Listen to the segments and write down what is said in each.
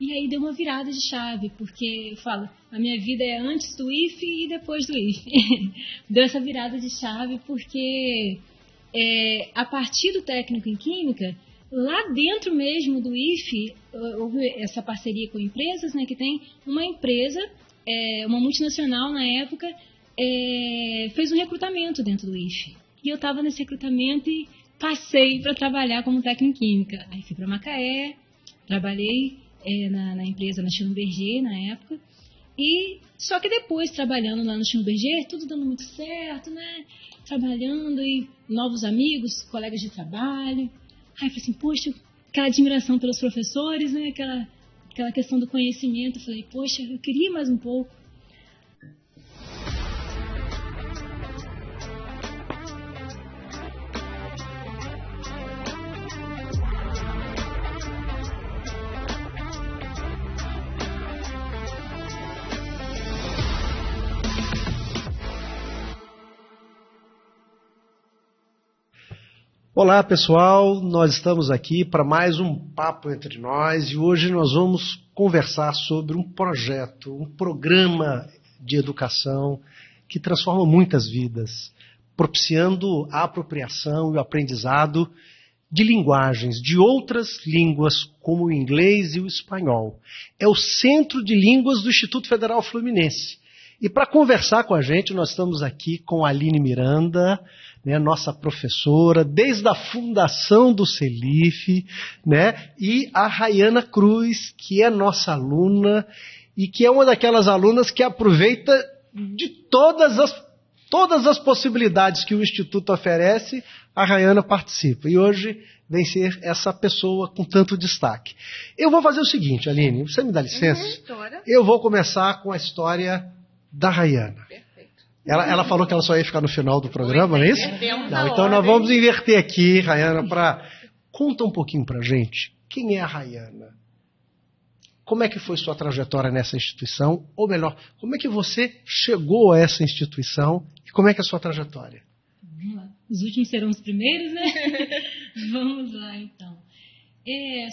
E aí deu uma virada de chave, porque eu falo, a minha vida é antes do IFE e depois do IFE. Deu essa virada de chave porque a partir do técnico em Química, lá dentro mesmo do IFE, houve essa parceria com empresas, né, que tem uma empresa, uma multinacional na época, fez um recrutamento dentro do IFE. E eu estava nesse recrutamento e passei para trabalhar como técnico em Química. Aí fui para Macaé, trabalhei na empresa, na Schlumberger, na época. E só que depois, trabalhando lá no Schlumberger, tudo dando muito certo, né? Trabalhando e novos amigos, colegas de trabalho. Aí eu falei assim, poxa, aquela admiração pelos professores, né? Aquela questão do conhecimento. Eu falei, poxa, eu queria mais um pouco. Olá pessoal, nós estamos aqui para mais um papo entre nós e hoje nós vamos conversar sobre um projeto, um programa de educação que transforma muitas vidas, propiciando a apropriação e o aprendizado de linguagens, de outras línguas como o inglês e o espanhol. É o Centro de Línguas do Instituto Federal Fluminense. E para conversar com a gente, nós estamos aqui com a Aline Miranda, né, nossa professora, desde a fundação do CELIF, né, e a Rayana Cruz, que é nossa aluna e que é uma daquelas alunas que aproveita de todas as possibilidades que o Instituto oferece, a Rayana participa. E hoje vem ser essa pessoa com tanto destaque. Eu vou fazer o seguinte, Aline, você me dá licença? Eu vou começar com a história da Rayana. Ela falou que ela só ia ficar no final do programa, não é isso? Não, então nós vamos inverter aqui, Rayana, conta um pouquinho pra gente quem é a Rayana. Como é que foi sua trajetória nessa instituição? Ou melhor, como é que você chegou a essa instituição e como é que é a sua trajetória? Vamos lá. Os últimos serão os primeiros, né? Vamos lá, então.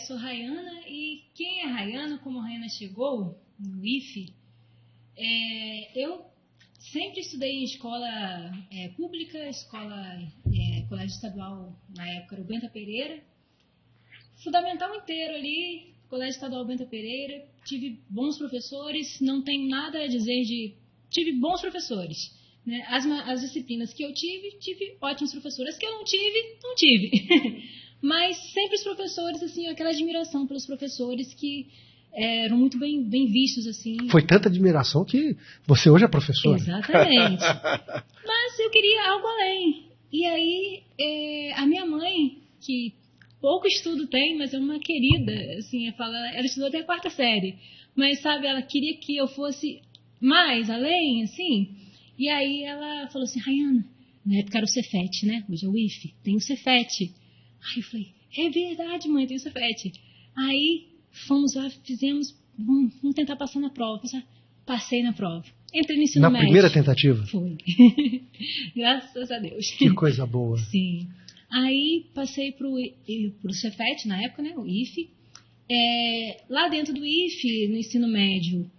Sou Rayana e quem é Rayana, como a Rayana chegou no IFE, eu sempre estudei em escola pública, colégio estadual, na época era o Benta Pereira, fundamental inteiro ali, colégio estadual Benta Pereira, tive bons professores, não tenho nada a dizer tive bons professores, né? As disciplinas que eu tive ótimos professores, as que eu não tive, mas sempre os professores, assim, aquela admiração pelos professores que eram muito bem vistos, assim. Foi tanta admiração que você hoje é professora. Exatamente. Mas eu queria algo além. E aí, a minha mãe, que pouco estudo tem, mas é uma querida, assim, ela estudou até a 4ª série. Mas, sabe, ela queria que eu fosse mais além, assim. E aí ela falou assim, Rayana, na época era o Cefet, né? Hoje é o IFE, tem o Cefet. Aí eu falei, é verdade, mãe, tem o Cefet. Aí fomos lá, vamos tentar passar na prova. Passei na prova. Entrei no ensino médio. Na primeira tentativa? Foi. Graças a Deus. Que coisa boa. Sim. Aí passei pro Cefet, na época, né, o IFE. Lá dentro do IFE, no ensino médio,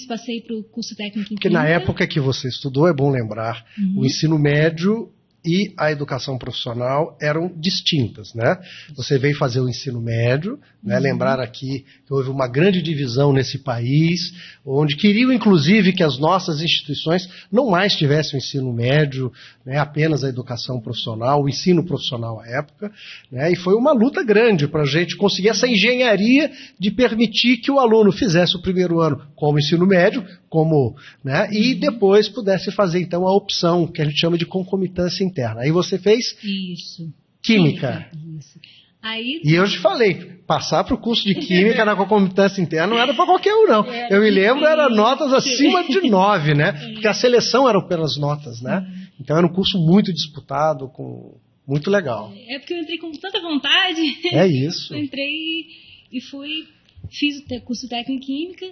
passei pro curso técnico em Química. Porque na época que você estudou, é bom lembrar, o ensino médio e a educação profissional eram distintas, né? Você veio fazer o ensino médio, né? Lembrar aqui que houve uma grande divisão nesse país, onde queriam inclusive que as nossas instituições não mais tivessem o ensino médio, né? Apenas a educação profissional, o ensino profissional à época, né? E foi uma luta grande para a gente conseguir essa engenharia de permitir que o aluno fizesse o primeiro ano como ensino médio, né? E depois pudesse fazer então a opção que a gente chama de concomitância interna. Aí você fez isso. Química. Isso. Aí, e eu te falei, passar para o curso de Química na concomitância interna não era para qualquer um, não. Eu me lembro, eram notas acima de 9, né? Porque a seleção era pelas notas, né? Então era um curso muito disputado, muito legal. É porque eu entrei com tanta vontade. É isso. Eu entrei e fiz o curso técnico em Química.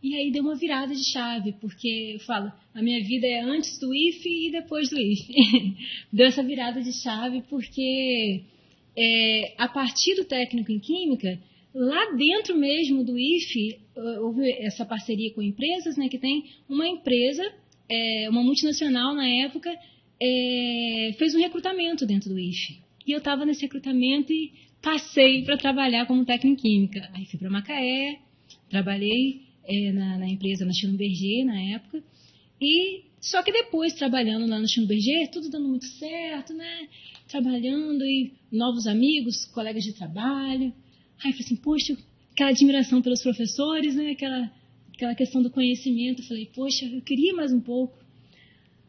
E aí deu uma virada de chave, porque eu falo, a minha vida é antes do IFE e depois do IFE. Deu essa virada de chave porque a partir do técnico em Química, lá dentro mesmo do IFE, houve essa parceria com empresas, né, que tem uma empresa, uma multinacional na época, fez um recrutamento dentro do IFE. E eu estava nesse recrutamento e passei para trabalhar como técnica em química. Aí fui para Macaé, trabalhei na empresa, na Schlumberger, na época. Só que depois, trabalhando lá no Schlumberger, tudo dando muito certo, né? Trabalhando e novos amigos, colegas de trabalho. Aí eu falei assim, poxa, aquela admiração pelos professores, né? Aquela questão do conhecimento. Eu falei, poxa, eu queria mais um pouco.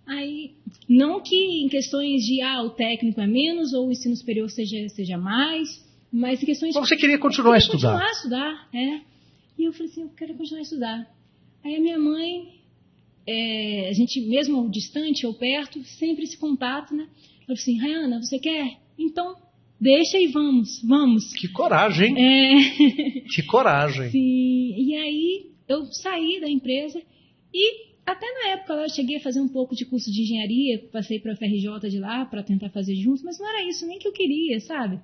Aí, não que em questões de, o técnico é menos ou o ensino superior seja mais, mas em questões Então você queria continuar a estudar? Continuar a estudar, E eu falei assim, eu quero continuar a estudar. Aí a minha mãe, a gente mesmo distante ou perto, sempre esse contato, né? Eu falei assim, Rayana, você quer? Então, deixa e vamos. Que coragem, hein? Que coragem. Sim, e aí eu saí da empresa e até na época eu cheguei a fazer um pouco de curso de engenharia, passei para a FRJ de lá para tentar fazer junto, mas não era isso nem que eu queria, sabe?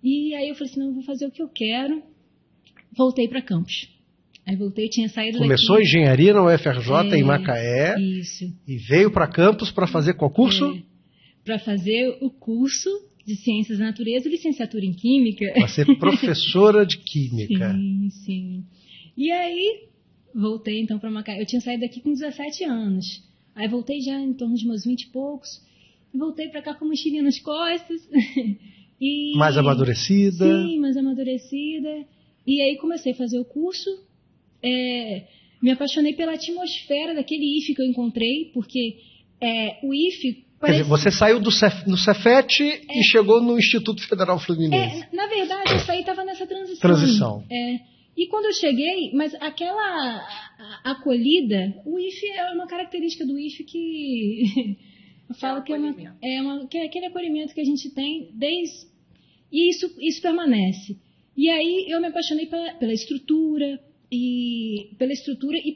E aí eu falei assim, não, eu vou fazer o que eu quero. Voltei para Campos. Aí voltei, tinha saído Começou daqui. engenharia na UFRJ em Macaé. Isso. E veio para Campos para fazer qual curso? Para fazer o curso de Ciências da Natureza e licenciatura em Química. Para ser professora de Química. Sim. E aí, voltei então para Macaé. Eu tinha saído daqui com 17 anos. Aí voltei já em torno de meus 20 e poucos. Voltei para cá com mochilinha nas costas. Mais amadurecida. Sim, mais amadurecida. E aí comecei a fazer o curso. Me apaixonei pela atmosfera daquele IFE que eu encontrei, porque o IFE... Quer dizer, você saiu do Cefet e chegou no Instituto Federal Fluminense. Na verdade, eu saí estava nessa transição. E quando eu cheguei, mas aquela acolhida, o IFE é uma característica do IFE que eu falo que que é aquele acolhimento que a gente tem e isso permanece. E aí eu me apaixonei pela estrutura e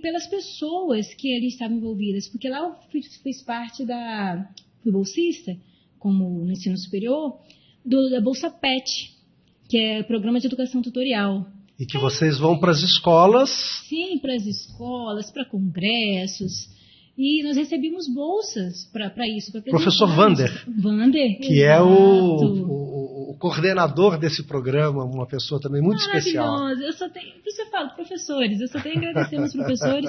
pelas pessoas que ali estavam envolvidas, porque lá eu fiz parte fui bolsista, como no ensino superior, da Bolsa PET, que é Programa de Educação Tutorial. E que vocês vão para as escolas? Sim, para as escolas, para congressos. E nós recebemos bolsas para isso. Professor Vander, que exato. É o coordenador desse programa, uma pessoa também muito especial. Maravilhosa. Por isso eu falo, professores, eu só tenho a agradecer aos professores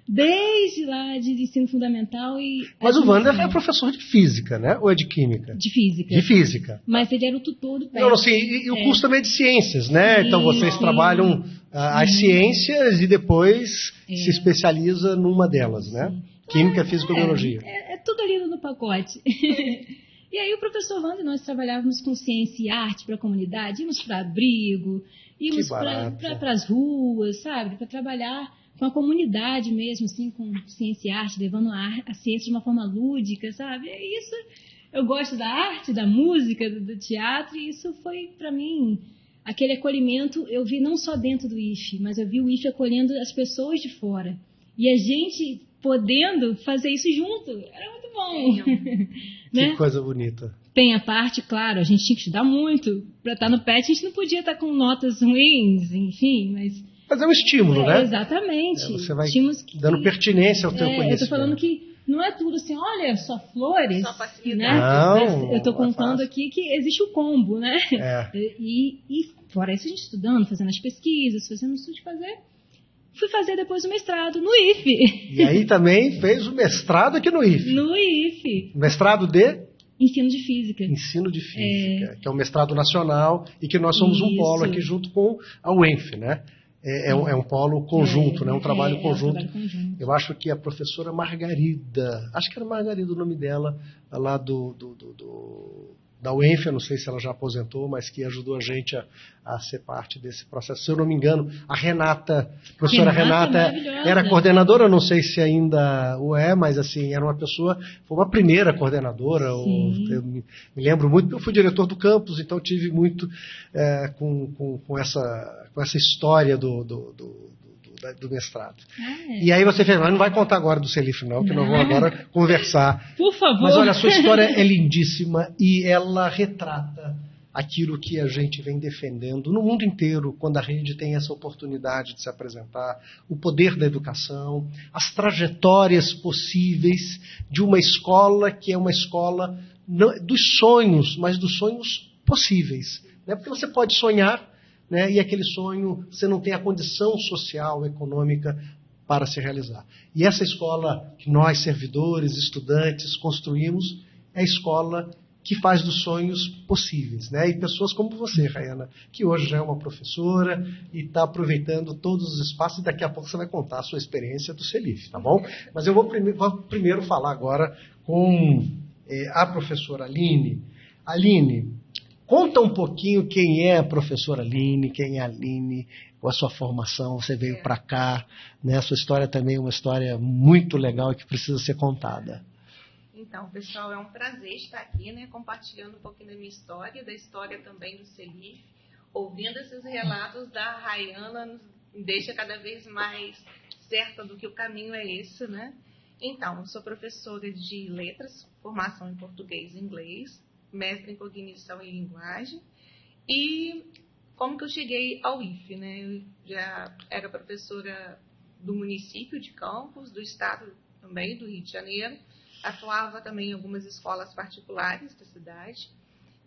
desde lá de ensino fundamental. Mas o Vander é professor de física, né? Ou é de química? De física. De física. Mas ele era o tutor do PET. Não, assim, e o curso também é de ciências, né? Sim, então vocês trabalham as ciências e depois se especializa numa delas, né? Sim. Química, física e biologia. É tudo ali no pacote. E aí o professor Wander, nós trabalhávamos com ciência e arte para a comunidade, íamos para abrigo, íamos para as ruas, sabe? Para trabalhar com a comunidade mesmo, assim, com ciência e arte, levando a ciência de uma forma lúdica, sabe? É isso. Eu gosto da arte, da música, do teatro, e isso foi, para mim, aquele acolhimento, eu vi não só dentro do IFE, mas eu vi o IFE acolhendo as pessoas de fora. E a gente podendo fazer isso junto. Era muito bom. Né? Que coisa bonita. Tem a parte, claro, a gente tinha que estudar muito. Para estar no PET, a gente não podia estar com notas ruins, enfim, mas é um estímulo, né? Exatamente. Você vai dando pertinência ao teu conhecimento. Eu estou falando que não é tudo assim, olha, só flores. Só facilidade. Né? Não, eu estou contando aqui que existe o combo, né? E fora isso, a gente estudando, fazendo as pesquisas, fazendo isso de fazer. Fui fazer depois o mestrado no IFE. E aí também fez o mestrado aqui no IFE. No IFE. Mestrado de? Ensino de Física. Ensino de Física, que é um mestrado nacional e que nós somos um polo aqui junto com a UENF, né? É um polo conjunto, né? Um trabalho conjunto. Eu acho que a professora Margarida, acho que era Margarida o nome dela, lá da UENF, eu não sei se ela já aposentou, mas que ajudou a gente a ser parte desse processo. Se eu não me engano, a professora Renata era coordenadora, eu não sei se ainda o é, mas assim, era uma pessoa, foi uma primeira coordenadora. Eu me lembro muito, porque eu fui diretor do campus, então tive muito com essa história do mestrado. E aí você fez, mas não vai contar agora do Celif não, que nós vamos agora conversar. Por favor. Mas olha, a sua história é lindíssima e ela retrata aquilo que a gente vem defendendo no mundo inteiro, quando a rede tem essa oportunidade de se apresentar, o poder da educação, as trajetórias possíveis de uma escola que é uma escola dos sonhos, mas dos sonhos possíveis. Né? Porque você pode sonhar, né, e aquele sonho você não tem a condição social, econômica para se realizar. E essa escola que nós, servidores, estudantes, construímos, é a escola que faz dos sonhos possíveis, né? E pessoas como você, Rayana, que hoje já é uma professora e está aproveitando todos os espaços, e daqui a pouco você vai contar a sua experiência do CELIF, tá bom? Mas eu vou primeiro falar agora com a professora Aline. Aline, conta um pouquinho quem é a professora Aline, quem é a Aline, com a sua formação, você veio para cá, né? A sua história também é uma história muito legal e que precisa ser contada. Então, pessoal, é um prazer estar aqui, né, compartilhando um pouquinho da minha história, da história também do CELIF. Ouvindo esses relatos da Rayana nos deixa cada vez mais certa do que o caminho é esse, né? Então, eu sou professora de letras, formação em português e inglês, mestre em cognição e linguagem. E como que eu cheguei ao IFE, né? Eu já era professora do município de Campos, do estado também, do Rio de Janeiro. Atuava também em algumas escolas particulares da cidade.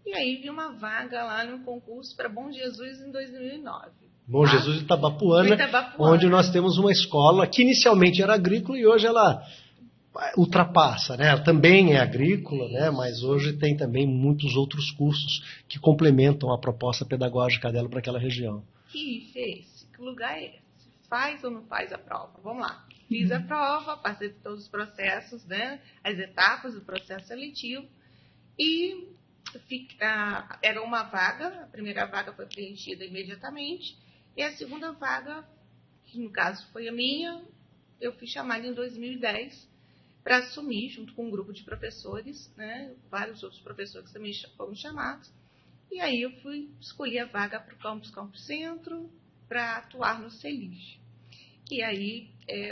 E aí vi uma vaga lá no concurso para Bom Jesus em 2009. Bom Jesus de Itabapuana, onde nós temos uma escola que inicialmente era agrícola e hoje ela ultrapassa, né? Ela também é agrícola, né? Mas hoje tem também muitos outros cursos que complementam a proposta pedagógica dela para aquela região. Que IFE é esse? Que lugar é esse? Faz ou não faz a prova? Vamos lá. Fiz a prova, passei por todos os processos, né? As etapas do processo seletivo e era uma vaga, a primeira vaga foi preenchida imediatamente e a segunda vaga, que no caso foi a minha, eu fui chamada em 2010 para assumir, junto com um grupo de professores, né? Vários outros professores também foram chamados, e aí eu escolhi a vaga para o Campus Centro para atuar no CELIF. E aí,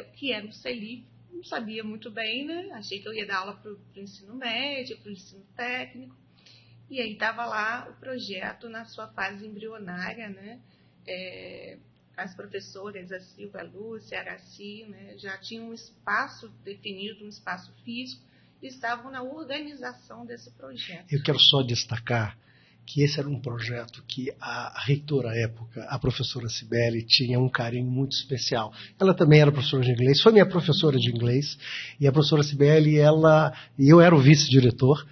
o que era o CELIF, não sabia muito bem, né? Achei que eu ia dar aula para o ensino médio, para o ensino técnico. E aí estava lá o projeto na sua fase embrionária, né? As professoras, a Silvia, a Lúcia, a Araci, né? Já tinham um espaço definido, um espaço físico, e estavam na organização desse projeto. Eu quero só destacar que esse era um projeto que a reitora à época, a professora Cibele, tinha um carinho muito especial. Ela também era professora de inglês, foi minha professora de inglês, e a professora Cibele, eu era o vice-diretor,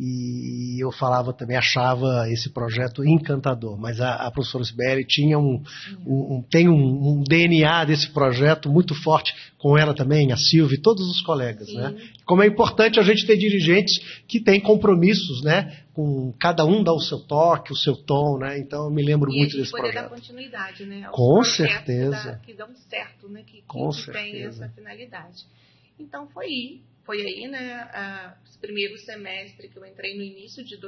e eu falava também, achava esse projeto encantador, mas a professora Cibele tinha tem um DNA desse projeto muito forte, com ela também, a Silvia e todos os colegas, né? Como é importante a gente ter dirigentes que têm compromissos, né? Com cada um dá o seu toque, o seu tom, né? Então eu me lembro muito desse projeto. E a gente poder dar continuidade, né? Com certeza. Que dão certo, né? Que tem essa finalidade. Então foi aí, né, o primeiro semestre que eu entrei no início de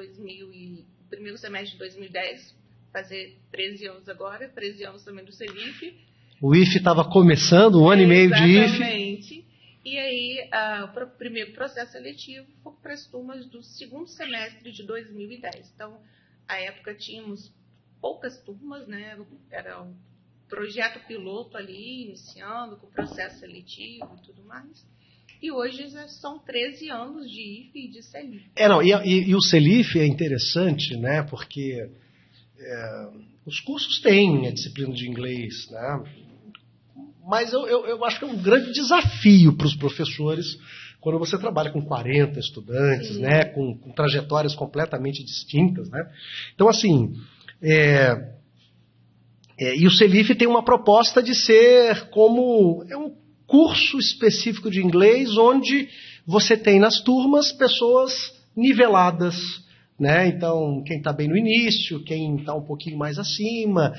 primeiro semestre de 2010, fazer 13 anos agora, 13 anos também do CELIF. O IFE estava começando, um ano e meio de IFE. Exatamente. E aí, o primeiro processo seletivo foi para as turmas do segundo semestre de 2010. Então, à época tínhamos poucas turmas, né, era um projeto piloto ali, iniciando, com processo seletivo e tudo mais. E hoje já são 13 anos de IFE e de CELIF. E o CELIF é interessante, né? Porque os cursos têm a disciplina de inglês, né? Mas eu acho que é um grande desafio para os professores quando você trabalha com 40 estudantes, né? Com trajetórias completamente distintas, né? Então, assim, e o CELIF tem uma proposta de ser como um curso específico de inglês, onde você tem nas turmas pessoas niveladas, né? Então, quem está bem no início, quem está um pouquinho mais acima,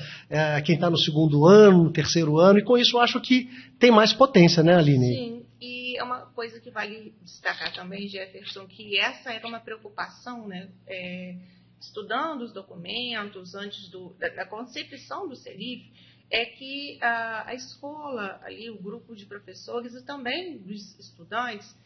quem está no segundo ano, no terceiro ano, e com isso eu acho que tem mais potência, né, Aline? Sim, e é uma coisa que vale destacar também, Jefferson, que essa era uma preocupação, né? Estudando os documentos, antes da concepção do CELIF, é que a escola, ali, o grupo de professores e também dos estudantes,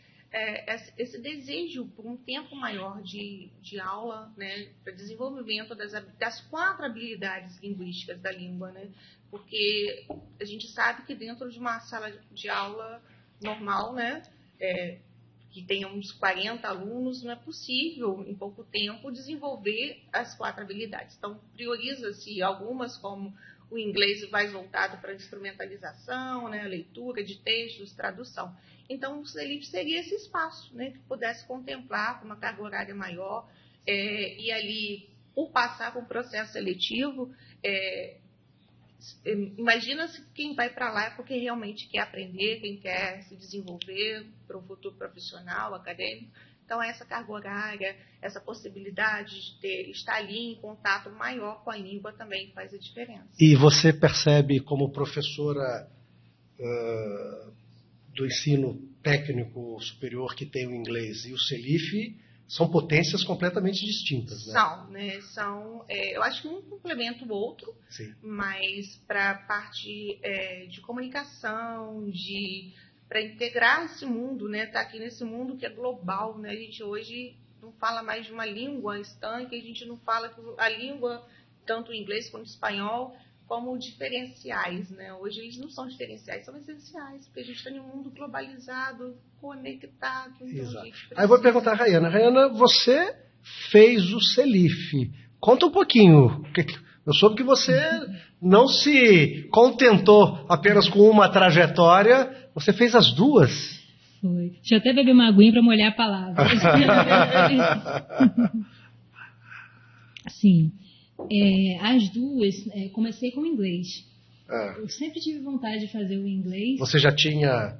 esse desejo por um tempo maior de aula, né, para desenvolvimento das 4 habilidades linguísticas da língua, né, porque a gente sabe que dentro de uma sala de aula normal, né, que tenha uns 40 alunos, não é possível, em pouco tempo, desenvolver as 4 habilidades. Então, prioriza-se algumas, como o inglês mais voltado para a instrumentalização, né, leitura de textos, tradução. Então, o CELIF seria esse espaço, né, que pudesse contemplar com uma carga horária maior, e ali, por passar por um processo seletivo, imagina-se quem vai para lá é porque realmente quer aprender, quem quer se desenvolver para o futuro profissional, acadêmico. Então, essa carga horária, essa possibilidade de estar ali em contato maior com a língua também faz a diferença. E você percebe, como professora do ensino técnico superior, que tem o inglês e o CELIF, são potências completamente distintas, né? São, né? Eu acho que um complementa o outro, sim, mas para a parte de comunicação, para integrar esse mundo, né? Tá aqui nesse mundo que é global, né? A gente hoje não fala mais de uma língua estanque, a gente não fala que a língua, tanto o inglês quanto o espanhol, como diferenciais, né? Hoje eles não são diferenciais, são essenciais, porque a gente está em um mundo globalizado, conectado. Então exato. Precisa... Aí eu vou perguntar a Rayana. Rayana, você fez o CELIF. Conta um pouquinho. Eu soube que você não se contentou apenas com uma trajetória, você fez as 2. Foi. Deixa eu até beber uma aguinha para molhar a palavra. Sim. As 2, comecei com o inglês. Eu sempre tive vontade de fazer o inglês. Você já tinha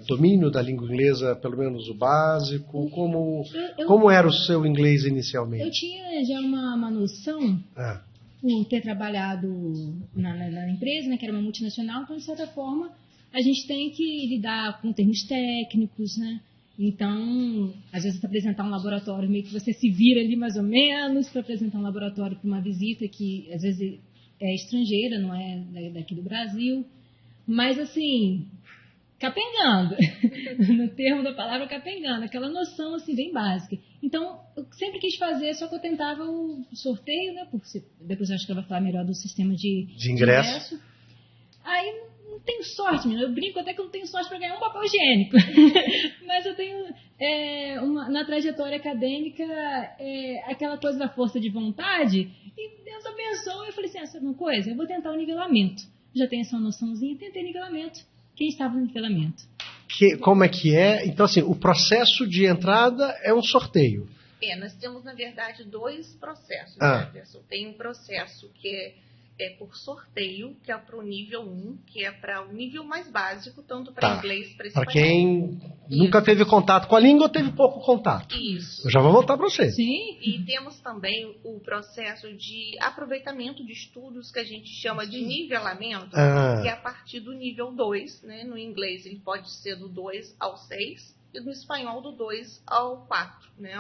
domínio da língua inglesa, pelo menos o básico? Como era o seu inglês inicialmente? Eu tinha já uma noção, por ter trabalhado na empresa, né, que era uma multinacional, então, de certa forma, a gente tem que lidar com termos técnicos, né? Então, às vezes, para apresentar um laboratório, meio que você se vira ali mais ou menos, para apresentar um laboratório para uma visita que, às vezes, é estrangeira, não é daqui do Brasil. Mas, assim, capengando, no termo da palavra capengando, aquela noção, assim, bem básica. Então, eu sempre quis fazer, só que eu tentava o sorteio, né? Depois eu acho que ela vai falar melhor do sistema de ingresso. Aí, não tenho sorte, menina. Eu brinco até que eu não tenho sorte para ganhar um papel higiênico. Mas eu tenho, na trajetória acadêmica, aquela coisa da força de vontade. E Deus abençoe. Eu falei assim, sabe uma coisa? Eu vou tentar o nivelamento. Já tenho essa noçãozinha, tentei nivelamento. Quem estava no nivelamento? Como é que é? Então, assim, o processo de entrada é um sorteio. Nós temos, na verdade, 2 processos. Né? Tem um processo que é por sorteio, que é para o nível 1, que é para o nível mais básico, tanto para inglês, para espanhol. Para quem nunca teve contato com a língua ou teve pouco contato. Isso. Eu já vou voltar para você. Sim. E temos também o processo de aproveitamento de estudos, que a gente chama de nivelamento, que é a partir do nível 2. Né? No inglês, ele pode ser do 2 ao 6. E no espanhol, do 2 ao 4. Né?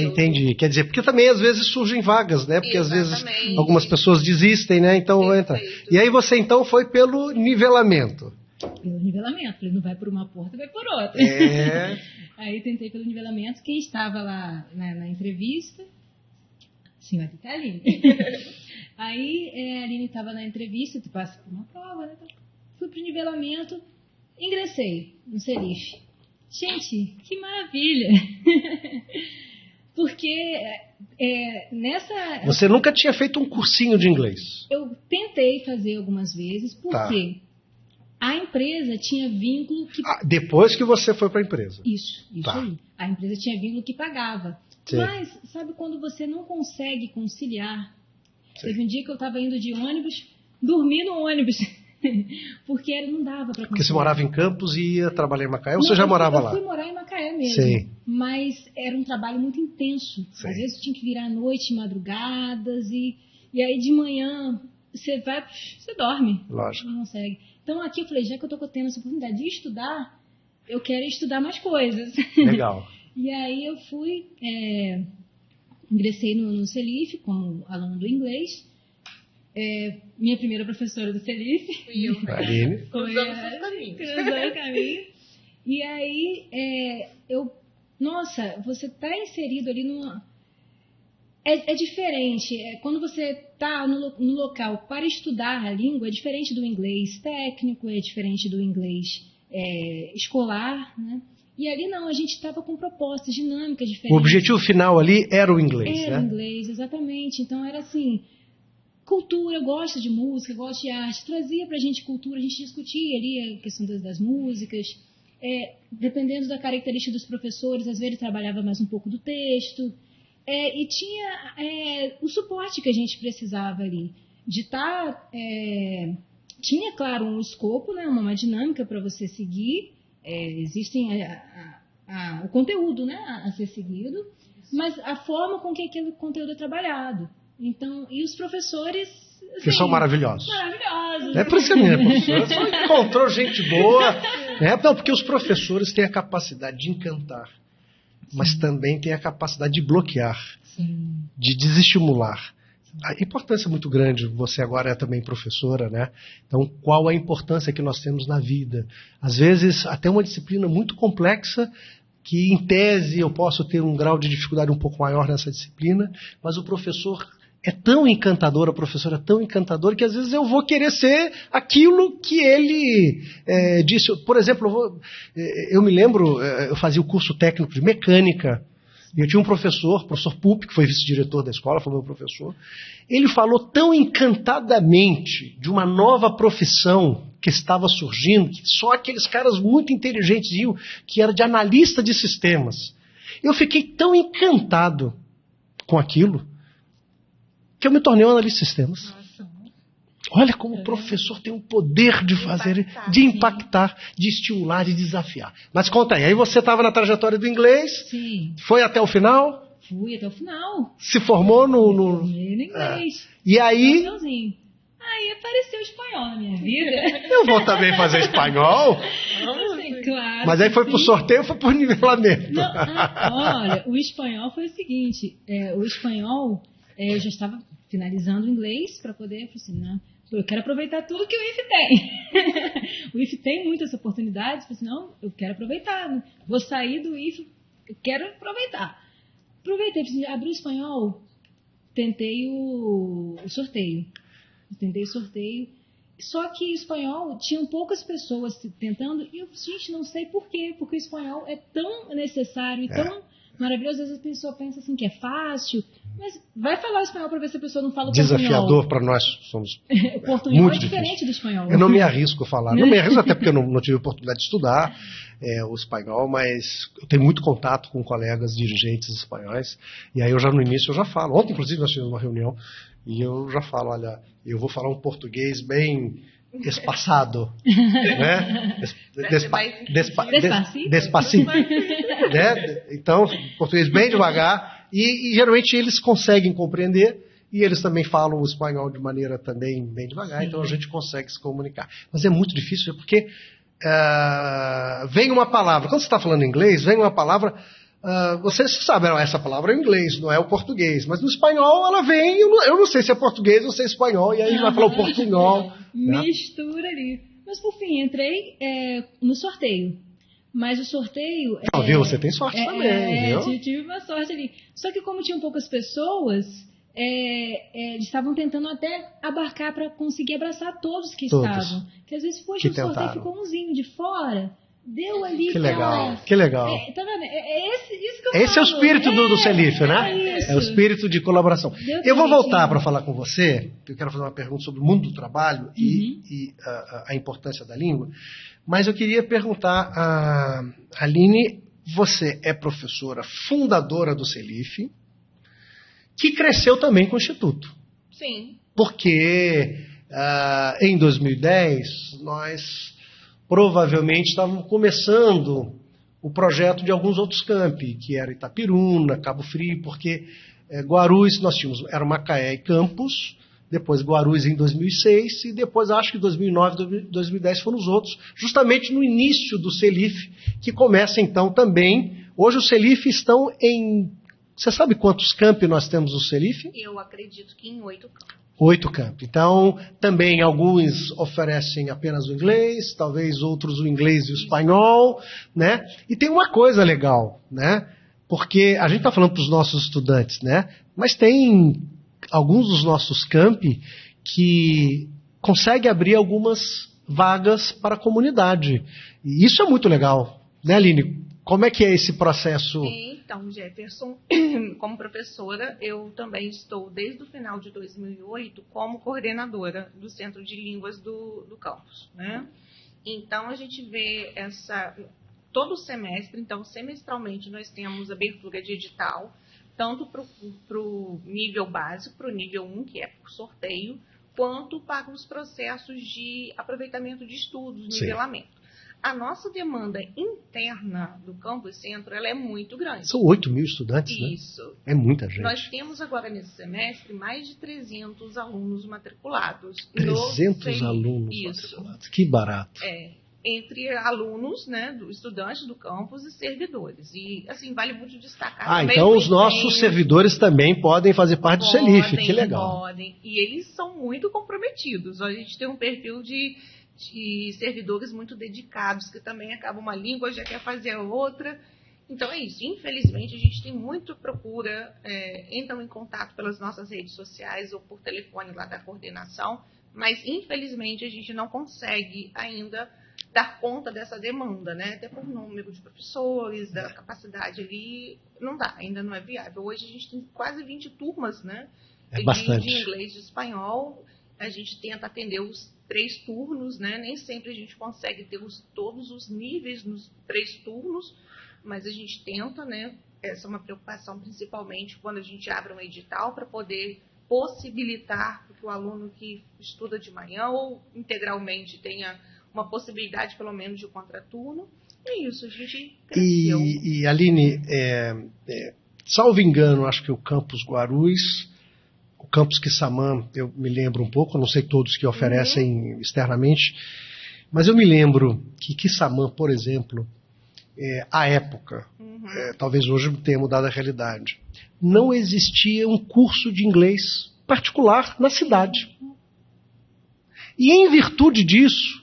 Entendi. Quer dizer, porque também às vezes surgem vagas, né? Porque exatamente. Às vezes algumas pessoas desistem, né? Então entra. E aí você então foi pelo nivelamento. Pelo nivelamento. Ele não vai por uma porta, vai por outra. Aí tentei pelo nivelamento. Quem estava lá na entrevista? Senhora Aline. Aí a Aline estava na entrevista, tu passa por uma prova, né? Fui pro nivelamento, ingressei no CELIF. Gente, que maravilha! Porque nessa... Você nunca tinha feito um cursinho de inglês? Eu tentei fazer algumas vezes, porque a empresa tinha vínculo que... depois que você foi para a empresa? Isso aí. A empresa tinha vínculo que pagava. Sim. Mas, sabe quando você não consegue conciliar? Sim. Teve um dia que eu estava indo de ônibus, dormi no ônibus... Porque não dava para. Porque você morava em Campos e ia trabalhar em Macaé, ou você já morava lá? Eu fui morar em Macaé mesmo. Sim. Mas era um trabalho muito intenso. Sim. Às vezes tinha que virar à noite, madrugadas, e aí de manhã você dorme. Lógico. Não consegue. Então aqui eu falei, já que eu estou tendo essa oportunidade de estudar, eu quero estudar mais coisas. Legal. E aí eu fui, ingressei no CELIF como aluno do inglês. Minha primeira professora do CELIF. Fui eu. Aline. Cruzamos o caminho. Cruzou o caminho. E aí, nossa, você está inserido ali numa... É diferente. Quando você está no local para estudar a língua, é diferente do inglês técnico, é diferente do inglês escolar, né? E ali não, a gente estava com propostas, dinâmicas diferentes. O objetivo final ali era o inglês, Era né? o inglês, exatamente. Então era assim, cultura, gosta de música, gosta de arte, trazia pra gente cultura, a gente discutia ali a questão das músicas, dependendo da característica dos professores, às vezes trabalhava mais um pouco do texto, e tinha o suporte que a gente precisava ali, de estar... tinha, claro, um escopo, né, uma dinâmica para você seguir, existem o conteúdo, né, a ser seguido, mas a forma com que aquele conteúdo é trabalhado. Então, e os professores... Assim, que são maravilhosos. Maravilhosos. É por isso que a menina é professora. Só encontrou gente boa. Não, porque os professores têm a capacidade de encantar, mas também têm a capacidade de bloquear, de desestimular. A importância é muito grande, você agora é também professora, né? Então, qual a importância que nós temos na vida? Às vezes, até uma disciplina muito complexa, que em tese eu posso ter um grau de dificuldade um pouco maior nessa disciplina, mas o professor é tão encantador, a professora é tão encantadora, que às vezes eu vou querer ser aquilo que ele disse. Por exemplo, eu me lembro, eu fazia o curso técnico de mecânica, e eu tinha um professor Pup, que foi vice-diretor da escola, foi meu professor. Ele falou tão encantadamente de uma nova profissão que estava surgindo, que só aqueles caras muito inteligentes iam, que era de analista de sistemas. Eu fiquei tão encantado com aquilo, que eu me tornei um analista de sistemas. Olha como o professor tem o poder de fazer, de impactar, de estimular, de desafiar. Mas conta aí você estava na trajetória do inglês? Sim. Foi até o final? Fui até o final. Se formou no inglês. E aí? Aí apareceu o espanhol na minha vida. Eu vou também fazer espanhol? Assim, claro. Mas aí foi pro sorteio ou foi pro nivelamento? Não, olha, o espanhol foi o seguinte, o espanhol, eu já estava finalizando o inglês para poder, assim, né? Eu quero aproveitar tudo que o IF tem. O IF tem muitas oportunidades, não, eu quero aproveitar. Né? Vou sair do IF, eu quero aproveitar. Aproveitei, abri o espanhol, tentei o sorteio. Só que o espanhol, tinham poucas pessoas tentando, e eu, gente, não sei por quê, porque o espanhol é tão necessário e tão maravilhoso. Às vezes a pessoa pensa assim que é fácil, mas vai falar o espanhol para ver se a pessoa não fala o portunhol. Desafiador para nós, somos o portunhol muito é diferente difícil. do espanhol. Eu não me arrisco a falar. Não me arrisco até porque eu não tive oportunidade de estudar o espanhol, mas eu tenho muito contato com colegas dirigentes espanhóis, e aí eu já no início eu já falo. Ontem, inclusive, nós tivemos uma reunião, e eu já falo, olha, eu vou falar um português bem espaçado, né? Despacito. Né? Então, português bem devagar, e geralmente eles conseguem compreender, e eles também falam o espanhol de maneira também bem devagar, então a gente consegue se comunicar. Mas é muito difícil, porque vem uma palavra, quando você está falando inglês, vem uma palavra, você sabe, essa palavra é em inglês, não é o português, mas no espanhol ela vem, eu não sei se é português ou se é espanhol, e aí vai falar o portunhol. Mistura ali. Mas por fim, entrei no sorteio. Mas o sorteio... Viu? Você tem sorte também, viu? Tive uma sorte ali. Só que como tinham poucas pessoas, eles estavam tentando até abarcar para conseguir abraçar todos que estavam. Que às vezes, poxa, o sorteio ficou umzinho de fora... Deu ali. Que legal, que legal. Tá vendo? Isso que eu Esse é o espírito do Celif, né? É o espírito de colaboração. Eu vou voltar para falar com você, eu quero fazer uma pergunta sobre o mundo do trabalho e a importância da língua, mas eu queria perguntar a Aline, você é professora fundadora do Celif, que cresceu também com o Instituto. Sim. Porque em 2010 nós... provavelmente estavam começando o projeto de alguns outros campi, que era Itapiruna, Cabo Frio, porque Guarulhos nós tínhamos, era Macaé e Campos, depois Guarulhos em 2006, e depois acho que 2009, 2010 foram os outros, justamente no início do Celif, que começa então também, hoje os Celif estão em, você sabe quantos campi nós temos no Celif? Eu acredito que em 8 campos. 8 campi. Então, também alguns oferecem apenas o inglês, talvez outros o inglês e o espanhol, né? E tem uma coisa legal, né? Porque a gente está falando para os nossos estudantes, né? Mas tem alguns dos nossos campi que conseguem abrir algumas vagas para a comunidade. E isso é muito legal, né, Aline? Como é que é esse processo? Então, Jefferson, como professora, eu também estou, desde o final de 2008, como coordenadora do Centro de Línguas do campus, né? Então, a gente vê todo semestre, então, semestralmente, nós temos abertura de edital, tanto para o nível básico, para o nível 1, que é por sorteio, quanto para os processos de aproveitamento de estudos, nivelamento. A nossa demanda interna do Campus Centro, ela é muito grande. São 8 mil estudantes, né? Isso. É muita gente. Nós temos agora, nesse semestre, mais de 300 alunos matriculados. 300 alunos matriculados. Que barato. Entre alunos, né, estudantes do campus e servidores. E, assim, vale muito destacar. Então os nossos servidores também podem fazer parte do CELIF. Que legal. Podem. E eles são muito comprometidos. A gente tem um perfil de servidores muito dedicados, que também acaba uma língua, já quer fazer a outra. Então é isso. Infelizmente, a gente tem muita procura, entram em contato pelas nossas redes sociais ou por telefone lá da coordenação, mas infelizmente a gente não consegue ainda dar conta dessa demanda, né? Até por número de professores, da capacidade ali, não dá, ainda não é viável. Hoje a gente tem quase 20 turmas, né? De inglês e de espanhol. A gente tenta atender os 3 turnos, né? Nem sempre a gente consegue ter todos os níveis nos 3 turnos, mas a gente tenta, né? Essa é uma preocupação principalmente quando a gente abre um edital para poder possibilitar que o aluno que estuda de manhã ou integralmente tenha uma possibilidade pelo menos de contraturno. É isso, a gente cresceu. E Aline, salvo engano, acho que o Campus Guarulhos, o Campus Quissamã, eu me lembro um pouco, não sei todos que oferecem externamente, mas eu me lembro que Quissamã, por exemplo, à época, talvez hoje tenha mudado a realidade, não existia um curso de inglês particular na cidade. E em virtude disso,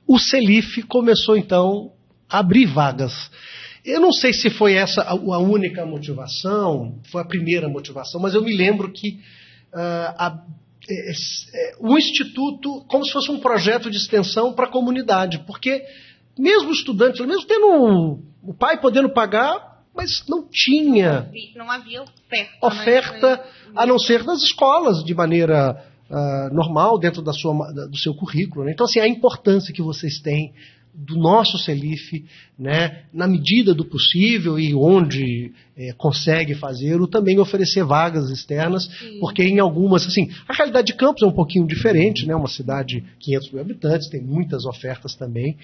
o CELIF começou então a abrir vagas. Eu não sei se foi essa a única motivação, foi a primeira motivação, mas eu me lembro que o Instituto, como se fosse um projeto de extensão para a comunidade, porque mesmo estudantes, mesmo tendo o pai podendo pagar, mas não tinha não havia oferta, a não ser nas escolas, de maneira normal, dentro do seu currículo, né? Então, assim, a importância que vocês têm do nosso CELIF, né, na medida do possível e onde consegue fazer, ou também oferecer vagas externas, porque em algumas, assim, a realidade de Campos é um pouquinho diferente, né, uma cidade de 500 mil habitantes, tem muitas ofertas também,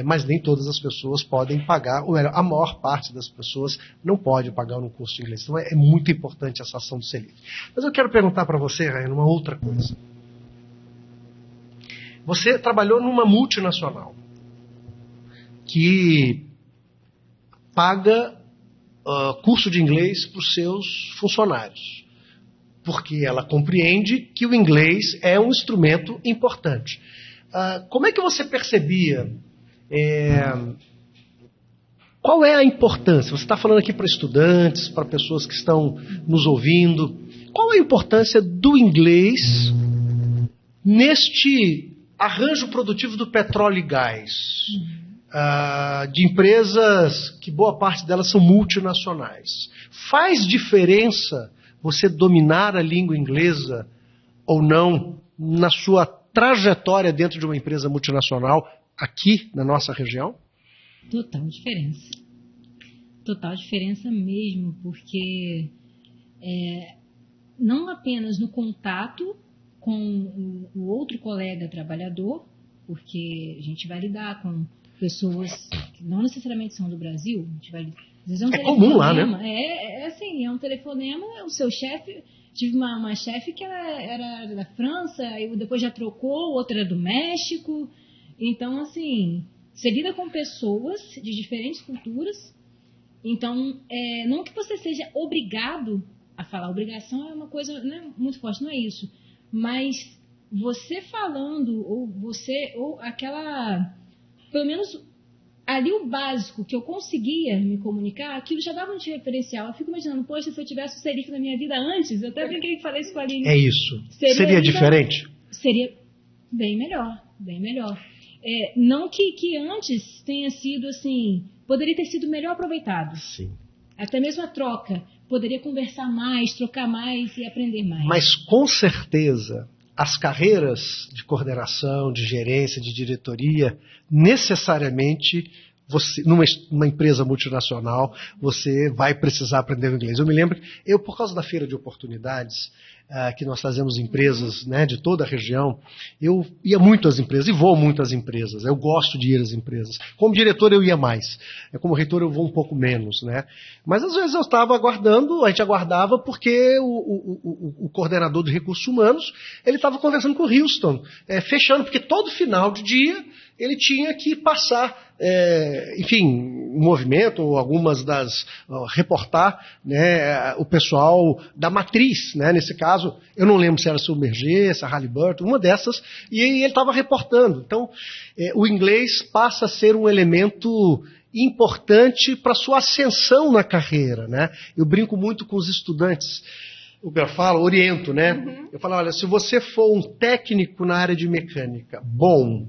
mas nem todas as pessoas podem pagar, ou melhor, a maior parte das pessoas não pode pagar um curso de inglês. Então é muito importante essa ação do CELIF. Mas eu quero perguntar para você, Rainer, uma outra coisa. Você trabalhou numa multinacional que paga curso de inglês para os seus funcionários, porque ela compreende que o inglês é um instrumento importante. Como é que você percebia? Qual é a importância? Você está falando aqui para estudantes, para pessoas que estão nos ouvindo. Qual é a importância do inglês neste arranjo produtivo do petróleo e gás? De empresas que boa parte delas são multinacionais. Faz diferença você dominar a língua inglesa ou não na sua trajetória dentro de uma empresa multinacional aqui na nossa região? Total diferença. Total diferença mesmo, porque não apenas no contato com o outro colega trabalhador, porque a gente vai lidar com pessoas que não necessariamente são do Brasil, a gente vai, às vezes é comum lá, né? Assim, é um telefonema, o seu chefe, tive uma chefe que era da França, aí depois já trocou, outra era do México, então assim, você lida com pessoas de diferentes culturas, então não que você seja obrigado a falar, obrigação é uma coisa, né, muito forte, não é isso, mas você falando, ou aquela, pelo menos ali o básico que eu conseguia me comunicar, aquilo já dava um referencial. Eu fico imaginando, poxa, se eu tivesse o serif na minha vida antes, eu até brinquei que falei isso com a Aline. É isso. Seria diferente? Seria bem melhor, bem melhor. Não que antes tenha sido assim, poderia ter sido melhor aproveitado. Sim. Até mesmo a troca, poderia conversar mais, trocar mais e aprender mais. Mas com certeza as carreiras de coordenação, de gerência, de diretoria, necessariamente, numa empresa multinacional, você vai precisar aprender o inglês. Eu me lembro, por causa da feira de oportunidades, que nós fazemos empresas, né, de toda a região, eu ia muito às empresas, e vou muito às empresas, eu gosto de ir às empresas. Como diretor eu ia mais, como reitor eu vou um pouco menos, né? Mas às vezes eu estava aguardando, a gente aguardava porque o coordenador de recursos humanos, ele estava conversando com o Houston, fechando, porque todo final de dia ele tinha que passar, enfim, um movimento, ou algumas reportar, né, o pessoal da matriz, né, nesse caso, eu não lembro se era Submerger, se era Halliburton, uma dessas, e ele estava reportando. Então, o inglês passa a ser um elemento importante para a sua ascensão na carreira, né? Eu brinco muito com os estudantes, eu falo, oriento, né? Uhum. Eu falo, olha, se você for um técnico na área de mecânica, bom,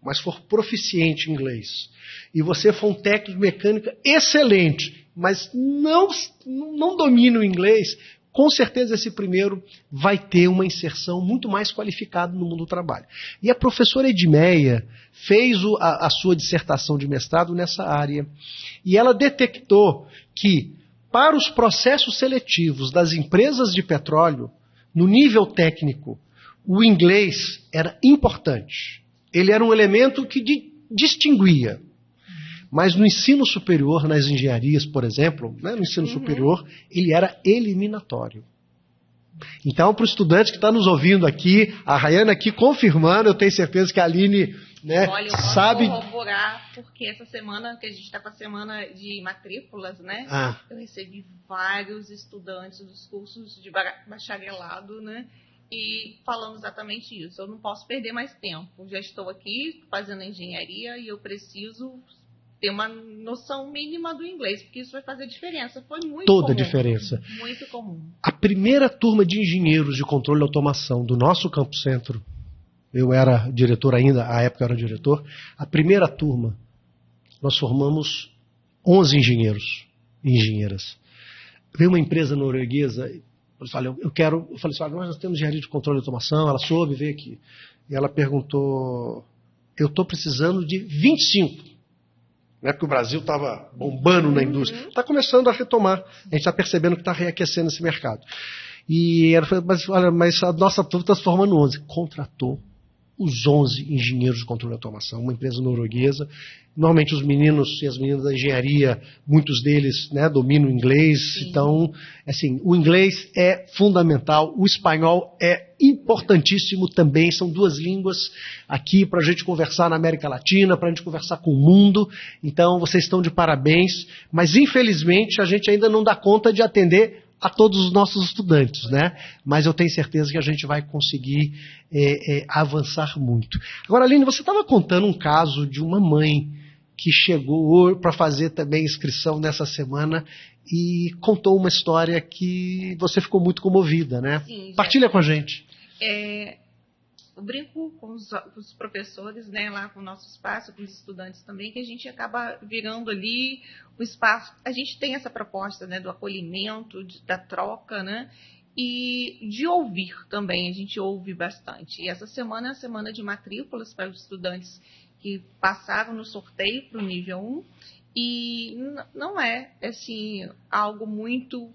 mas for proficiente em inglês, e você for um técnico de mecânica excelente, mas não domina o inglês, com certeza esse primeiro vai ter uma inserção muito mais qualificada no mundo do trabalho. E a professora Edmeia fez a sua dissertação de mestrado nessa área, e ela detectou que, para os processos seletivos das empresas de petróleo, no nível técnico, o inglês era importante. Ele era um elemento que distinguia. Mas no ensino superior, nas engenharias, por exemplo, né, no ensino superior, ele era eliminatório. Então, para o estudante que está nos ouvindo aqui, a Rayana aqui confirmando, eu tenho certeza que a Aline, né, olha, eu posso sabe... corroborar, porque essa semana, que a gente está com a semana de matrículas, né, eu recebi vários estudantes dos cursos de bacharelado, né, e falando exatamente isso. Eu não posso perder mais tempo. Já estou aqui fazendo engenharia e eu preciso ter uma noção mínima do inglês, porque isso vai fazer diferença. Foi muito comum. Toda a diferença. Muito comum. A primeira turma de engenheiros de controle e automação do nosso Campo Centro, eu era diretor ainda, à época eu era diretor, a primeira turma, nós formamos 11 engenheiros e engenheiras. Veio uma empresa norueguesa... Eu falei assim, olha, nós temos engenharia de controle e automação, ela soube, veio aqui. E ela perguntou, eu estou precisando de 25. Né, porque o Brasil estava bombando na indústria. Está começando a retomar. A gente está percebendo que está reaquecendo esse mercado. E ela falou, mas a nossa turma está se formando 11. Contratou os 11 engenheiros de controle e automação, uma empresa norueguesa. Normalmente os meninos e as meninas da engenharia, muitos deles, né, dominam o inglês. Sim. Então, assim, o inglês é fundamental, o espanhol é importantíssimo também, são duas línguas aqui para a gente conversar na América Latina, para a gente conversar com o mundo. Então, vocês estão de parabéns, mas infelizmente a gente ainda não dá conta de atender a todos os nossos estudantes, né? Mas eu tenho certeza que a gente vai conseguir avançar muito. Agora, Aline, você estava contando um caso de uma mãe que chegou para fazer também inscrição nessa semana e contou uma história que você ficou muito comovida, né? Sim, partilha com a gente. Eu brinco com os professores, né, lá com o nosso espaço, com os estudantes também, que a gente acaba virando ali o espaço. A gente tem essa proposta, né, do acolhimento, da troca, né, e de ouvir também. A gente ouve bastante. E essa semana é a semana de matrículas para os estudantes que passaram no sorteio para o nível 1. E não é assim, algo muito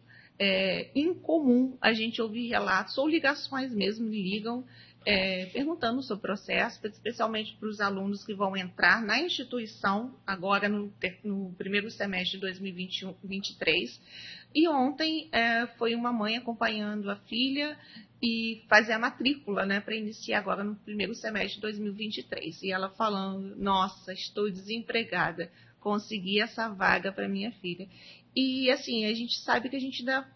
incomum a gente ouvir relatos ou ligações mesmo, ligam perguntando sobre o processo, especialmente para os alunos que vão entrar na instituição agora no primeiro semestre de 2023. E ontem foi uma mãe acompanhando a filha e fazer a matrícula, né, para iniciar agora no primeiro semestre de 2023. E ela falando, nossa, estou desempregada, consegui essa vaga para minha filha. E assim, a gente sabe que a gente ainda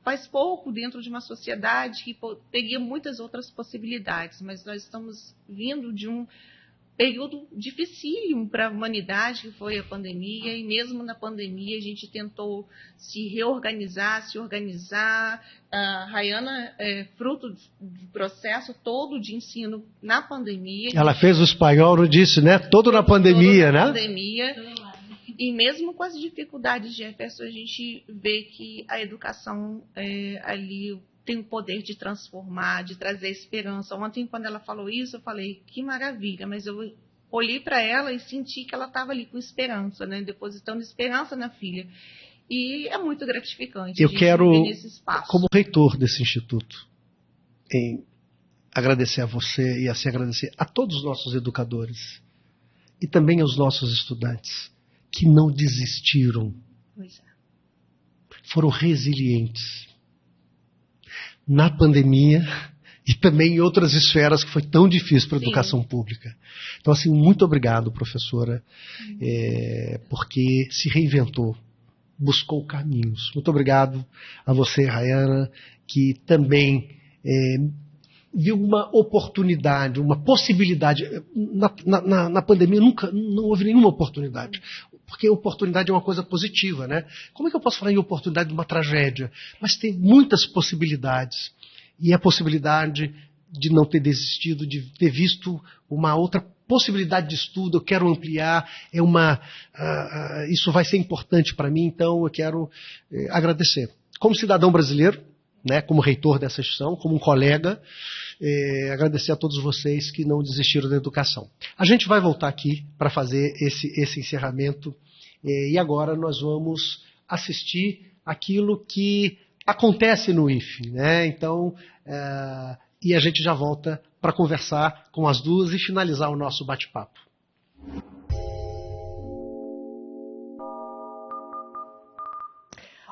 faz pouco dentro de uma sociedade que teria muitas outras possibilidades, mas nós estamos vindo de um período dificílimo para a humanidade, que foi a pandemia, e mesmo na pandemia a gente tentou se reorganizar, se organizar. A Rayana é fruto do processo todo de ensino na pandemia. Ela fez o espanhol, não disse, né? Todo na pandemia, né? Pandemia. E mesmo com as dificuldades, Jefferson, a gente vê que a educação ali tem o poder de transformar, de trazer esperança. Ontem, quando ela falou isso, eu falei, que maravilha, mas eu olhei para ela e senti que ela estava ali com esperança, né? Depositando esperança na filha. E é muito gratificante. Eu quero, viver nesse espaço. Como reitor desse instituto, agradecer a você e assim agradecer a todos os nossos educadores e também aos nossos estudantes que não desistiram, foram resilientes na pandemia e também em outras esferas que foi tão difícil para a educação pública. Então, assim, muito obrigado, professora, porque se reinventou, buscou caminhos. Muito obrigado a você, Rayana, que também viu uma oportunidade, uma possibilidade. Na pandemia não houve nenhuma oportunidade, porque oportunidade é uma coisa positiva, né? Como é que eu posso falar em oportunidade de uma tragédia? Mas tem muitas possibilidades, e a possibilidade de não ter desistido, de ter visto uma outra possibilidade de estudo, eu quero ampliar, isso vai ser importante para mim, então eu quero agradecer. Como cidadão brasileiro, né, como reitor dessa instituição, como um colega, agradecer a todos vocês que não desistiram da educação. A gente vai voltar aqui para fazer esse encerramento, e agora nós vamos assistir aquilo que acontece no IFE, né? Então, e a gente já volta para conversar com as duas e finalizar o nosso bate-papo.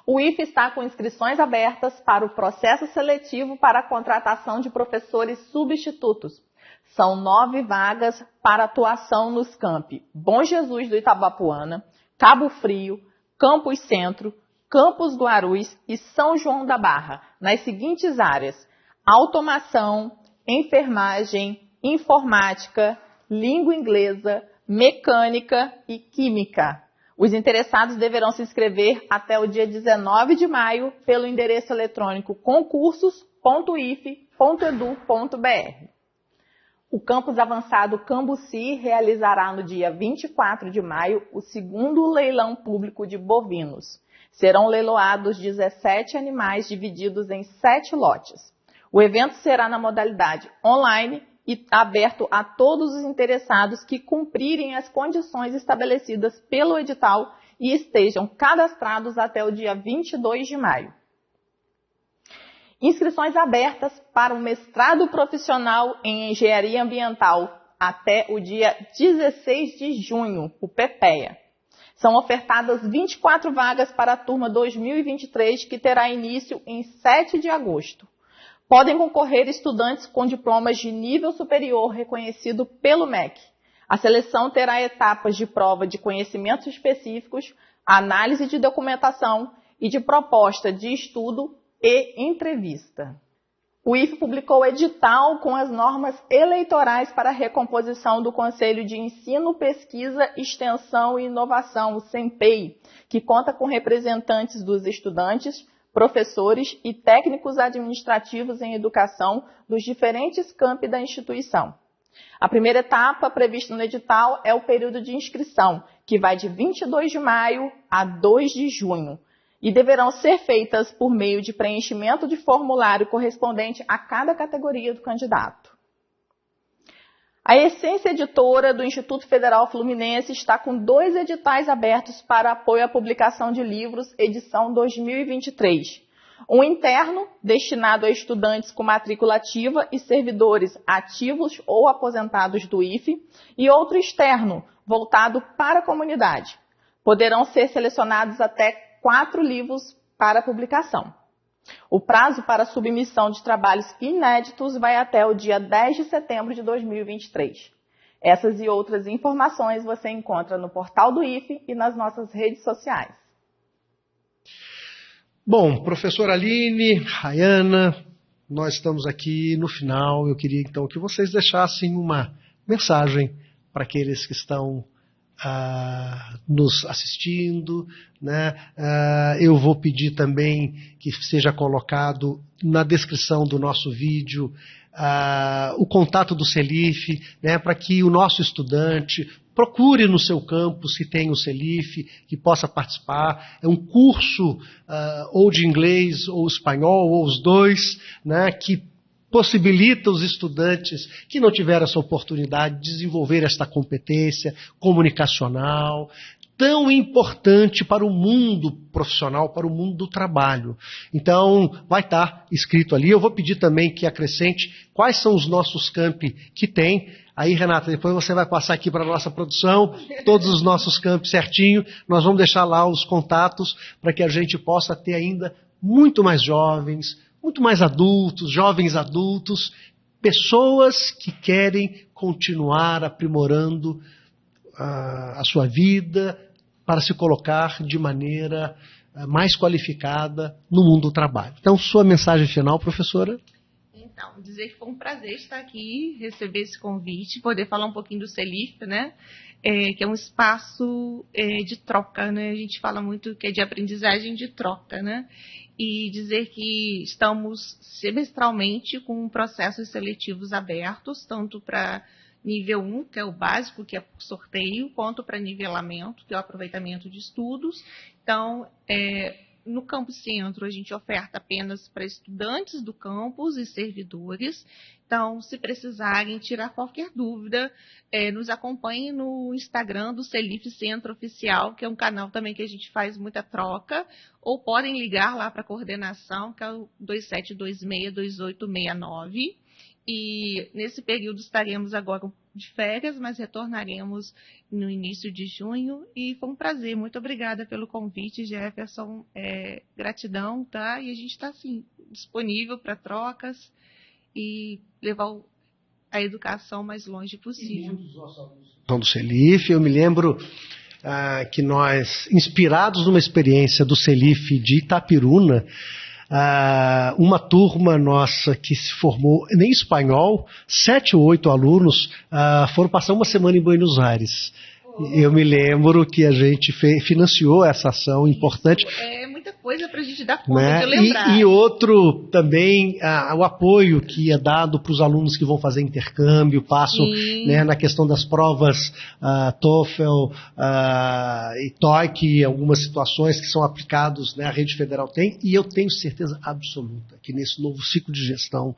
O IFE está com inscrições abertas para o processo seletivo para a contratação de professores substitutos. São 9 vagas para atuação nos campi Bom Jesus do Itabapuana, Cabo Frio, Campos Centro, Campos Guarulhos e São João da Barra, nas seguintes áreas: automação, enfermagem, informática, língua inglesa, mecânica e química. Os interessados deverão se inscrever até o dia 19 de maio pelo endereço eletrônico concursos.ife.edu.br. O Campus Avançado Cambuci realizará no dia 24 de maio o segundo leilão público de bovinos. Serão leiloados 17 animais divididos em 7 lotes. O evento será na modalidade online e aberto a todos os interessados que cumprirem as condições estabelecidas pelo edital e estejam cadastrados até o dia 22 de maio. Inscrições abertas para o mestrado profissional em Engenharia Ambiental até o dia 16 de junho, o PPEA. São ofertadas 24 vagas para a turma 2023, que terá início em 7 de agosto. Podem concorrer estudantes com diplomas de nível superior reconhecido pelo MEC. A seleção terá etapas de prova de conhecimentos específicos, análise de documentação e de proposta de estudo e entrevista. O IFE publicou edital com as normas eleitorais para a recomposição do Conselho de Ensino, Pesquisa, Extensão e Inovação, o CENPEI, que conta com representantes dos estudantes, professores e técnicos administrativos em educação dos diferentes campi da instituição. A primeira etapa prevista no edital é o período de inscrição, que vai de 22 de maio a 2 de junho, e deverão ser feitas por meio de preenchimento de formulário correspondente a cada categoria do candidato. A Essência Editora do Instituto Federal Fluminense está com 2 editais abertos para apoio à publicação de livros, edição 2023. Um interno, destinado a estudantes com matrícula ativa e servidores ativos ou aposentados do IFE, e outro externo, voltado para a comunidade. Poderão ser selecionados até 4 livros para publicação. O prazo para submissão de trabalhos inéditos vai até o dia 10 de setembro de 2023. Essas e outras informações você encontra no portal do IFE e nas nossas redes sociais. Bom, professora Aline, Rayana, nós estamos aqui no final. Eu queria então que vocês deixassem uma mensagem para aqueles que estão nos assistindo, né? Eu vou pedir também que seja colocado na descrição do nosso vídeo o contato do CELIF, né, para que o nosso estudante procure no seu campus se tem o CELIF, que possa participar. É um curso ou de inglês ou espanhol, ou os dois, né, que possibilita os estudantes que não tiveram essa oportunidade de desenvolver esta competência comunicacional, tão importante para o mundo profissional, para o mundo do trabalho. Então, vai estar escrito ali. Eu vou pedir também que acrescente quais são os nossos campi que tem. Aí, Renata, depois você vai passar aqui para a nossa produção, todos os nossos campi certinho. Nós vamos deixar lá os contatos para que a gente possa ter ainda muito mais jovens, muito mais adultos, jovens adultos, pessoas que querem continuar aprimorando a sua vida para se colocar de maneira mais qualificada no mundo do trabalho. Então, sua mensagem final, professora? Então, dizer que foi um prazer estar aqui, receber esse convite, poder falar um pouquinho do CELIF, né? Que é um espaço de troca, né? A gente fala muito que é de aprendizagem de troca, né? E dizer que estamos semestralmente com processos seletivos abertos, tanto para nível 1, que é o básico, que é por sorteio, quanto para nivelamento, que é o aproveitamento de estudos. Então, no Campus Centro, a gente oferta apenas para estudantes do campus e servidores. Então, se precisarem tirar qualquer dúvida, nos acompanhem no Instagram do CELIF Centro Oficial, que é um canal também que a gente faz muita troca, ou podem ligar lá para a coordenação, que é o 27262869. E nesse período estaremos agora de férias, mas retornaremos no início de junho. E foi um prazer. Muito obrigada pelo convite, Jefferson. Gratidão, tá? E a gente está, assim, disponível para trocas e levar a educação mais longe possível. Do CELIF, eu me lembro que nós, inspirados numa experiência do CELIF de Itapiruna, uma turma nossa que se formou em espanhol, 7 ou 8 alunos foram passar uma semana em Buenos Aires. Eu me lembro que a gente financiou essa ação importante. É muita coisa para a gente dar conta, né? De lembrar. E outro também, o apoio que é dado para os alunos que vão fazer intercâmbio, passam, né, na questão das provas TOEFL e TOEIC, algumas situações que são aplicados, né, a rede federal tem, e eu tenho certeza absoluta que nesse novo ciclo de gestão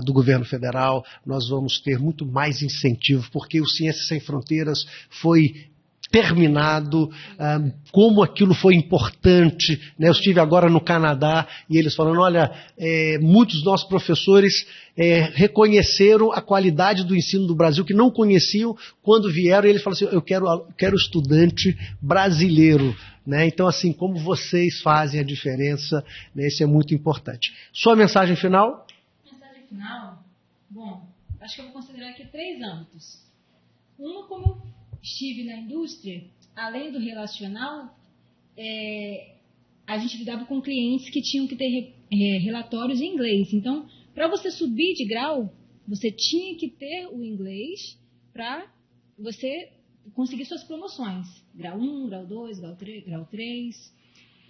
do governo federal, nós vamos ter muito mais incentivo, porque o Ciências Sem Fronteiras foi terminado, como aquilo foi importante, né? Eu estive agora no Canadá e eles falando, olha, muitos dos nossos professores reconheceram a qualidade do ensino do Brasil, que não conheciam quando vieram, e eles falaram assim, eu quero estudante brasileiro, né? Então, assim, como vocês fazem a diferença, né? Isso é muito importante. Sua mensagem final? Final, bom, acho que eu vou considerar aqui 3 âmbitos. Uma, como eu estive na indústria, além do relacional, a gente lidava com clientes que tinham que ter relatórios em inglês. Então, para você subir de grau, você tinha que ter o inglês para você conseguir suas promoções. Grau 1, grau 2, grau 3.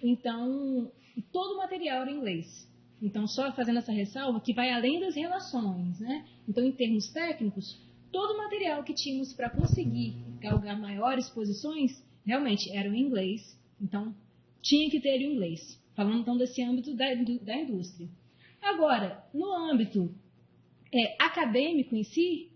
Então, todo o material era em inglês. Então, só fazendo essa ressalva, que vai além das relações, né? Então, em termos técnicos, todo o material que tínhamos para conseguir galgar maiores posições, realmente era em inglês. Então, tinha que ter o inglês. Falando, então, desse âmbito da indústria. Agora, no âmbito acadêmico em si,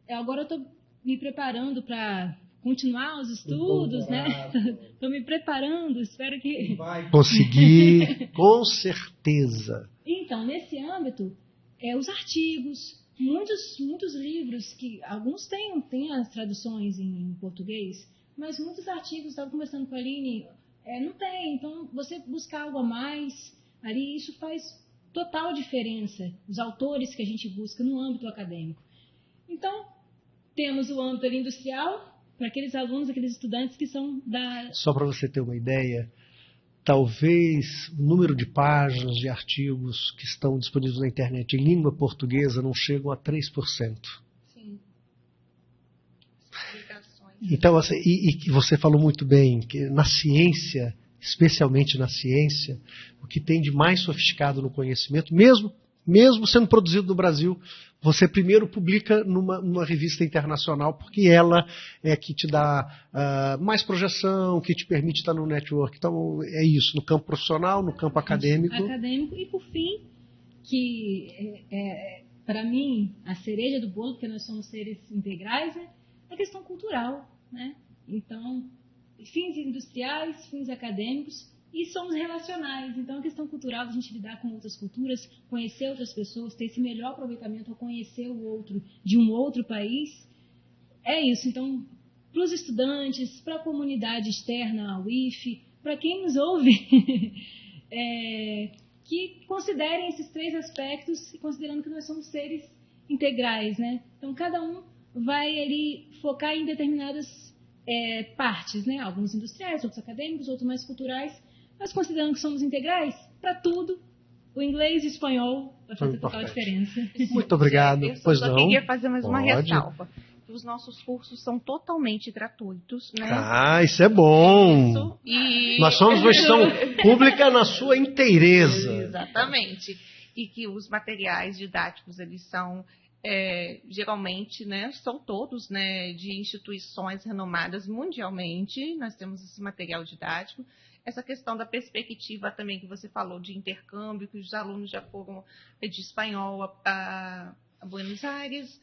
agora eu estou me preparando para continuar os estudos, né? Estou me preparando, espero que... Vai conseguir, com certeza. Então, nesse âmbito, os artigos, muitos livros, que alguns têm as traduções em português, mas muitos artigos, estava conversando com a Aline, não tem. Então, você buscar algo a mais ali, isso faz total diferença. Os autores que a gente busca no âmbito acadêmico. Então, temos o âmbito industrial, para aqueles alunos, aqueles estudantes que são da... Só para você ter uma ideia, talvez o número de páginas, de artigos que estão disponíveis na internet em língua portuguesa não chegam a 3%. Sim. Então, assim, e você falou muito bem, que na ciência, especialmente na ciência, o que tem de mais sofisticado no conhecimento, mesmo sendo produzido no Brasil, você primeiro publica numa revista internacional, porque ela é que te dá mais projeção, que te permite estar no network. Então, é isso, no campo profissional, no campo acadêmico. E por fim, que para mim, a cereja do bolo, porque nós somos seres integrais, é a questão cultural, né? Então, fins industriais, fins acadêmicos, e somos relacionais. Então, a questão cultural, a gente lidar com outras culturas, conhecer outras pessoas, ter esse melhor aproveitamento ao conhecer o outro de um outro país, é isso. Então, para os estudantes, para a comunidade externa ao IFE, para quem nos ouve, que considerem esses 3 aspectos, considerando que nós somos seres integrais, né? Então, cada um vai ali focar em determinadas partes, né? Alguns industriais, outros acadêmicos, outros mais culturais, mas considerando que somos integrais, para tudo, o inglês e o espanhol vai fazer total diferença. Muito obrigado. Eu só queria fazer mais uma ressalva. Os nossos cursos são totalmente gratuitos, né? Ah, isso é bom! Nós somos uma instituição pública na sua inteireza. Exatamente. E que os materiais didáticos, eles são... geralmente, né, são todos, né, de instituições renomadas mundialmente. Nós temos esse material didático. Essa questão da perspectiva também que você falou de intercâmbio, que os alunos já foram de espanhol a Buenos Aires.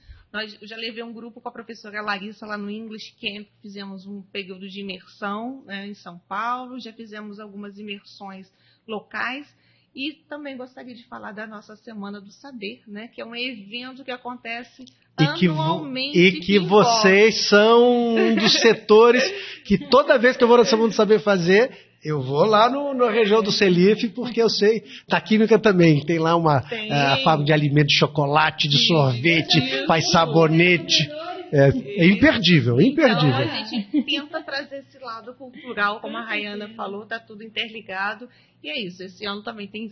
Eu já levei um grupo com a professora Larissa lá no English Camp, fizemos um período de imersão, né, em São Paulo, já fizemos algumas imersões locais. E também gostaria de falar da nossa Semana do Saber, né, que é um evento que acontece anualmente. E que vocês são um dos setores que toda vez que eu vou na Semana do Saber fazer, eu vou lá na região do CELIF, porque eu sei, da Química também, tem lá a fábrica de alimentos, de chocolate, de sorvete, faz sabonete. É imperdível, imperdível. Então, a gente tenta trazer esse lado cultural, como a Rayana falou, está tudo interligado. E é isso, esse ano também tem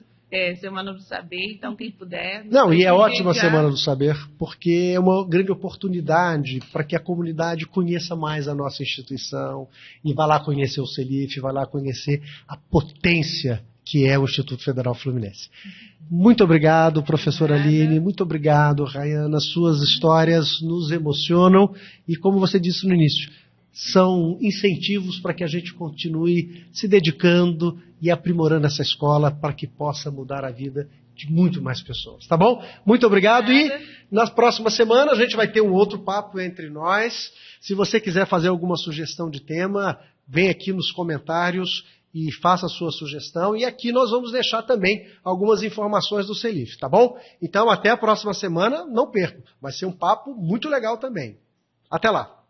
Semana do Saber, então quem puder... Não, e é ótima a Semana do Saber, porque é uma grande oportunidade para que a comunidade conheça mais a nossa instituição, e vá lá conhecer o CELIF, vá lá conhecer a potência que é o Instituto Federal Fluminense. Muito obrigado, professora Aline, muito obrigado, Rayana. Suas histórias nos emocionam e, como você disse no início, são incentivos para que a gente continue se dedicando e aprimorando essa escola para que possa mudar a vida de muito mais pessoas, tá bom? Muito obrigado e na próxima semana a gente vai ter um outro papo entre nós. Se você quiser fazer alguma sugestão de tema, vem aqui nos comentários e faça a sua sugestão. E aqui nós vamos deixar também algumas informações do CELIF, tá bom? Então até a próxima semana, não percam, vai ser um papo muito legal também. Até lá!